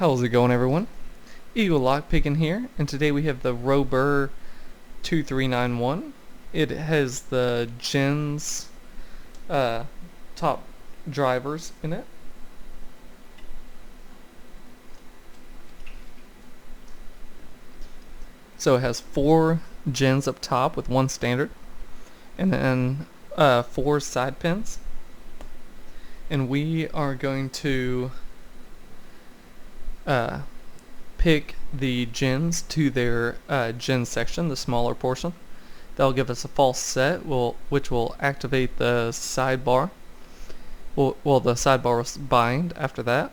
How's it going, everyone? Eagle Lockpicking here, and today we have the Robur 2391. It has the gens top drivers in it. So it has 4 gens up top with 1 standard, and then 4 side pins. And we are going to pick the gens to their gen section, the smaller portion. That'll give us a false set, which will activate the sidebar. Well, the sidebar will bind after that.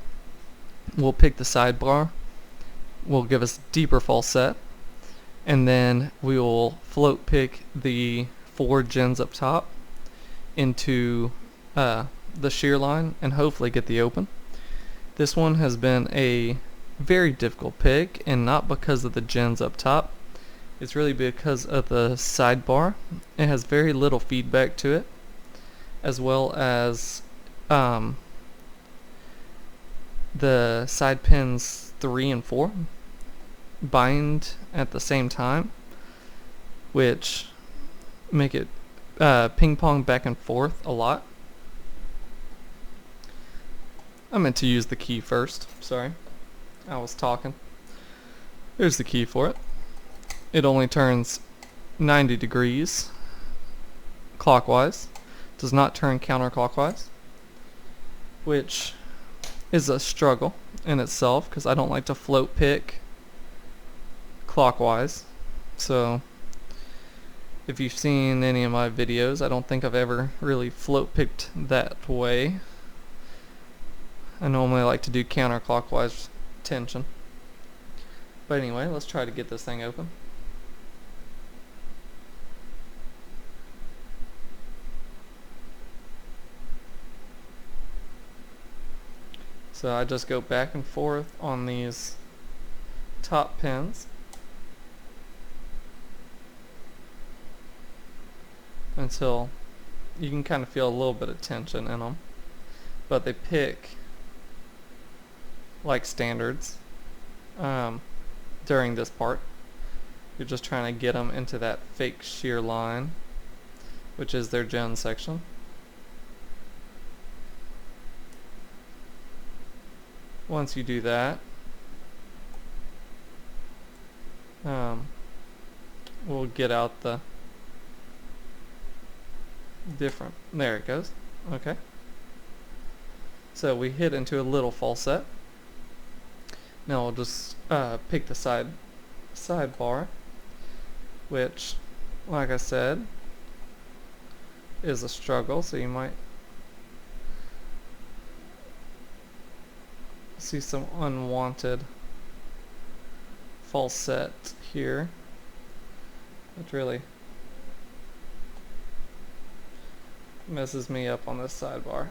We'll pick the sidebar, will give us deeper false set, and then we will float pick the 4 gens up top into the shear line and hopefully get the open. This one has been a very difficult pick, and not because of the gens up top. It's really because of the sidebar. It has very little feedback to it, as well as the side pins 3 and 4 bind at the same time, which make it ping pong back and forth a lot. I meant to use the key first, sorry. I was talking. Here's the key for it. It only turns 90 degrees clockwise. Does not turn counterclockwise, which is a struggle in itself because I don't like to float pick clockwise. So if you've seen any of my videos, I don't think I've ever really float picked that way. I normally like to do counterclockwise tension. But anyway, let's try to get this thing open. So I just go back and forth on these top pins until you can kind of feel a little bit of tension in them, but they pick like standards during this part. You're just trying to get them into that fake shear line, which is their gen section. Once you do that, we'll get out the different, there it goes. Okay, so we hit into a little false set. Now we'll just pick the sidebar, which, like I said, is a struggle, so you might see some unwanted false set here, which really messes me up on this sidebar.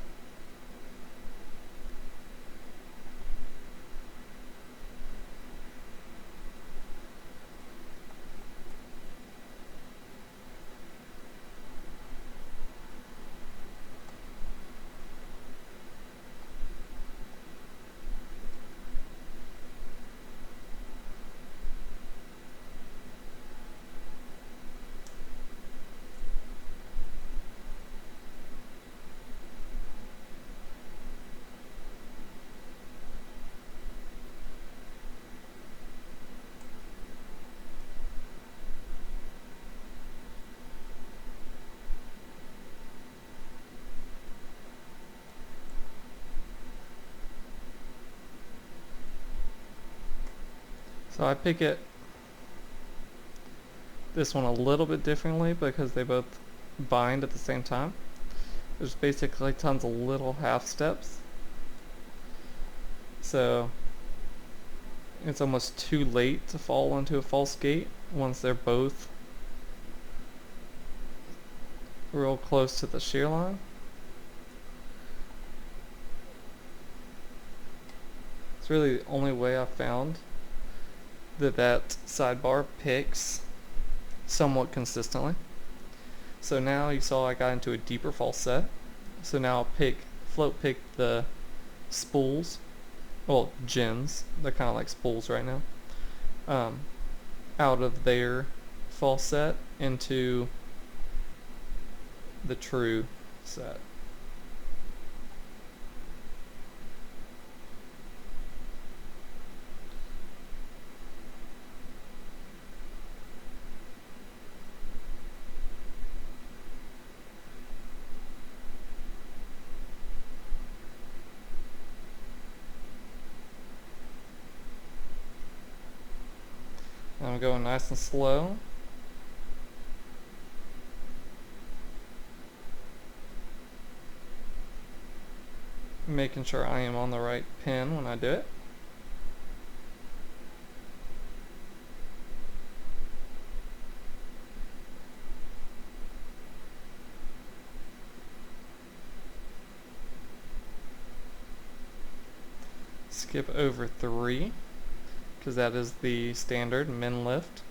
So I pick this one a little bit differently because they both bind at the same time. There's basically tons of little half steps, so it's almost too late to fall into a false gate once they're both real close to the shear line. It's really the only way I've found that sidebar picks somewhat consistently. So now you saw I got into a deeper false set. So now I'll float pick the spools well, gens, they're kind of like spools right now, um, out of their false set into the true set. I'm going nice and slow. Making sure I am on the right pin when I do it. Skip over 3 because that is the standard min lift.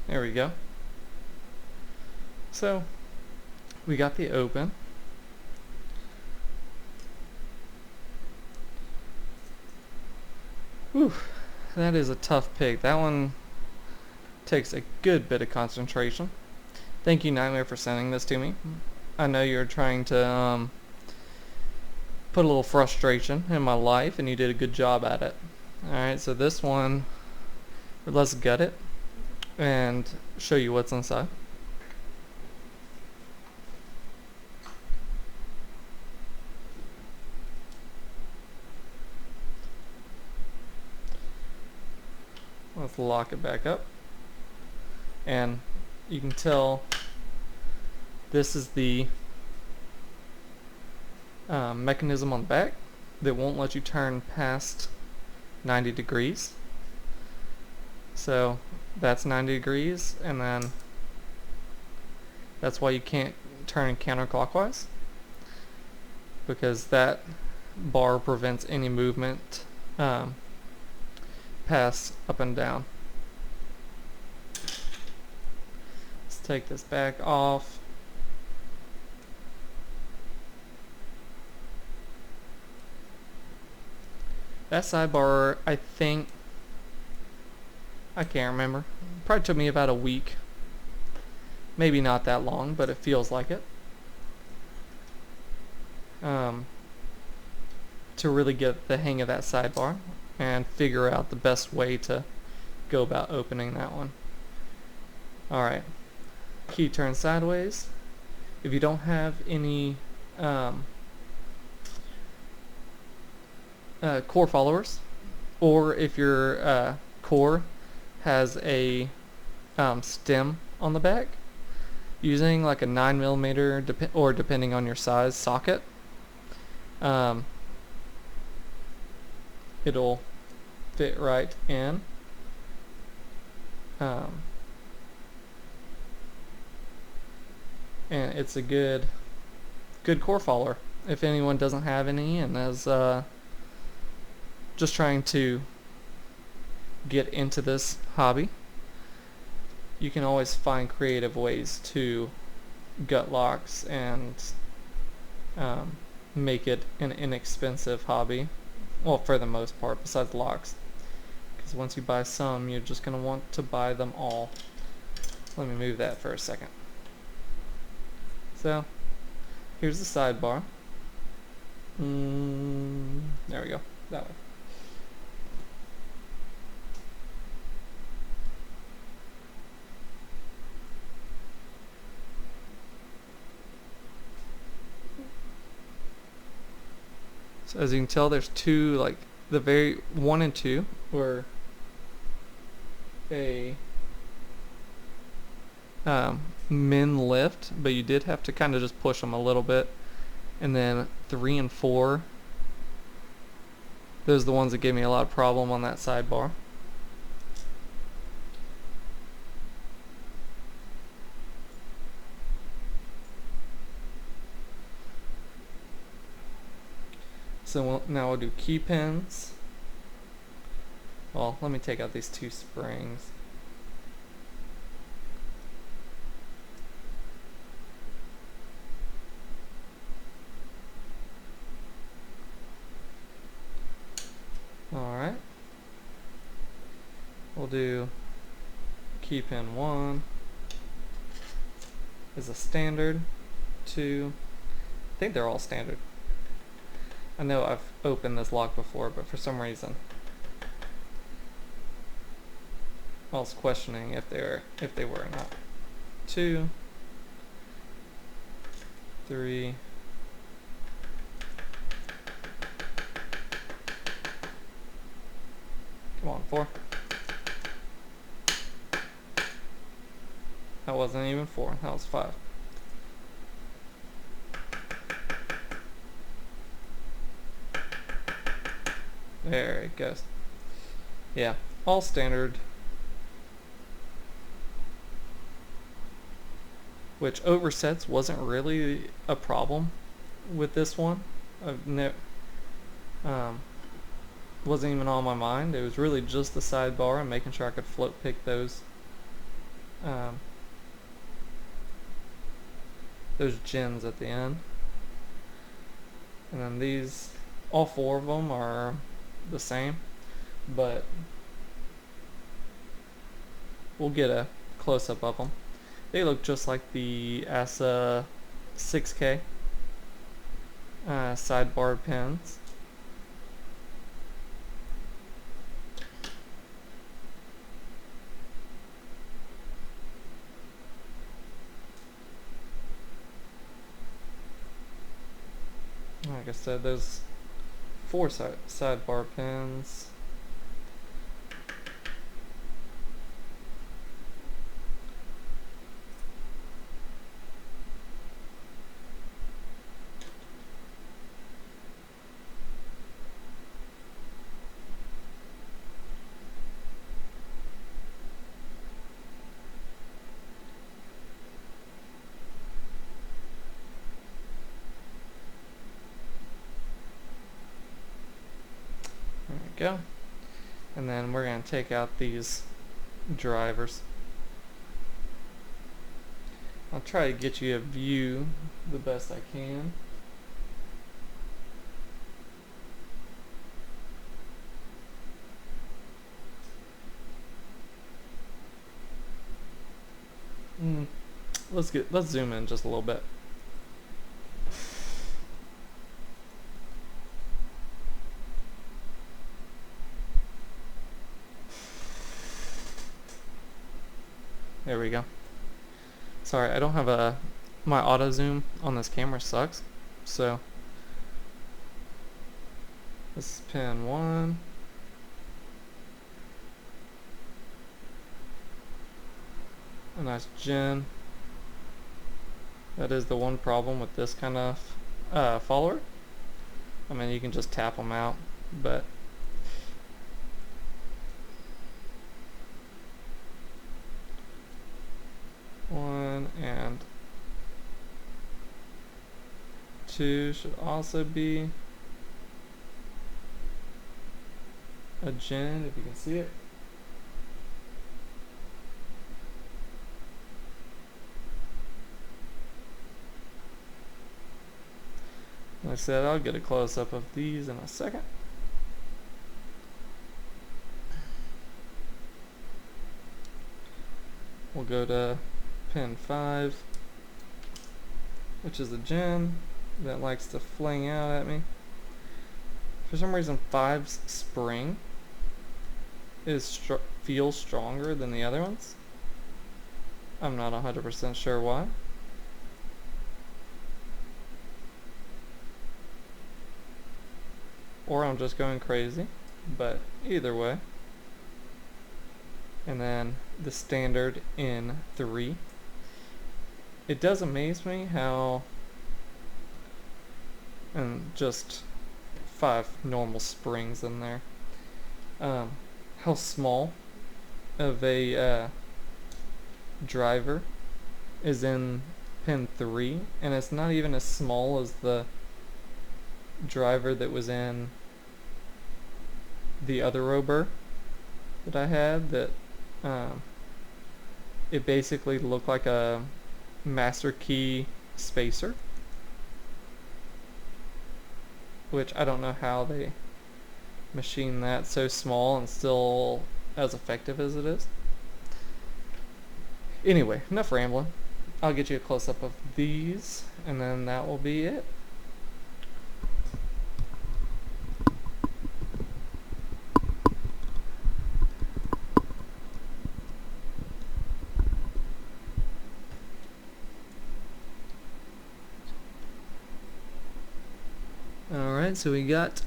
There we go. So we got the open. Whew, that is a tough pick. That one takes a good bit of concentration. Thank you, Nightmare, for sending this to me. I know you're trying to put a little frustration in my life, and you did a good job at it. Alright, so this one, let's gut it and show you what's inside. Let's lock it back up. And you can tell this is the mechanism on the back that won't let you turn past 90 degrees. So that's 90 degrees, and then that's why you can't turn counterclockwise, because that bar prevents any movement past up and down. Let's take this back off. That sidebar, I think, I can't remember. Probably took me about a week. Maybe not that long, but it feels like it. To really get the hang of that sidebar and figure out the best way to go about opening that one. Alright, key turns sideways. If you don't have any core followers, or if your core has a stem on the back, using like a 9mm or depending on your size socket, it'll fit right in. And it's a good core follower if anyone doesn't have any and is just trying to get into this hobby. You can always find creative ways to gut locks and make it an inexpensive hobby. Well, for the most part, besides locks. Because once you buy some, you're just going to want to buy them all. Let me move that for a second. So, here's the sidebar. There we go. That way. So as you can tell, there's two, like the very 1 and 2 were a min lift, but you did have to kind of just push them a little bit. And then 3 and 4, those are the ones that gave me a lot of problem on that sidebar. So now we'll do key pins. Well, let me take out these 2 springs. Alright. We'll do key pin 1 is a standard. 2, I think they're all standard. I know I've opened this lock before, but for some reason I was questioning if they were or not. 2, 3, come on, 4. That wasn't even 4, that was 5. There it goes. Yeah, all standard. Which oversets wasn't really a problem with this one. Wasn't even on my mind. It was really just the sidebar and making sure I could float pick those gens at the end. And then these, all 4 of them are the same, but we'll get a close-up of them. They look just like the ASA 6K sidebar pins. Like I said, there's 4 sidebar pins. There we go. And then we're going to take out these drivers. I'll try to get you a view the best I can. Let's zoom in just a little bit. There we go. Sorry, I don't have my auto zoom on this camera sucks. So this is pin 1. A nice gen. That is the one problem with this kind of follower. I mean, you can just tap them out, but one and 2 should also be a gen, if you can see it. Like I said, I'll get a close-up of these in a second. We'll go to pin 5, which is a gen that likes to fling out at me. For some reason, 5's spring feels stronger than the other ones. I'm not 100% sure why. Or I'm just going crazy, but either way. And then the standard in 3 it does amaze me how, and just 5 normal springs in there, how small of a driver is in pin 3, and it's not even as small as the driver that was in the other Robur that I had, that it basically looked like a master key spacer, which I don't know how they machine that so small and still as effective as it is. Anyway, enough rambling. I'll get you a close-up of these, and then that will be it. Alright, so we got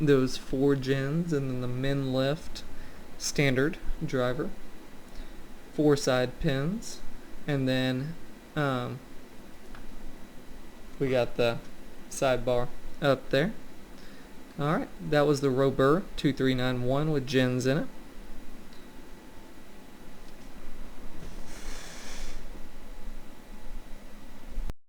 those 4 gens and then the min lift standard driver, 4 side pins, and then we got the sidebar up there. Alright, that was the Robur 2391 with gens in it.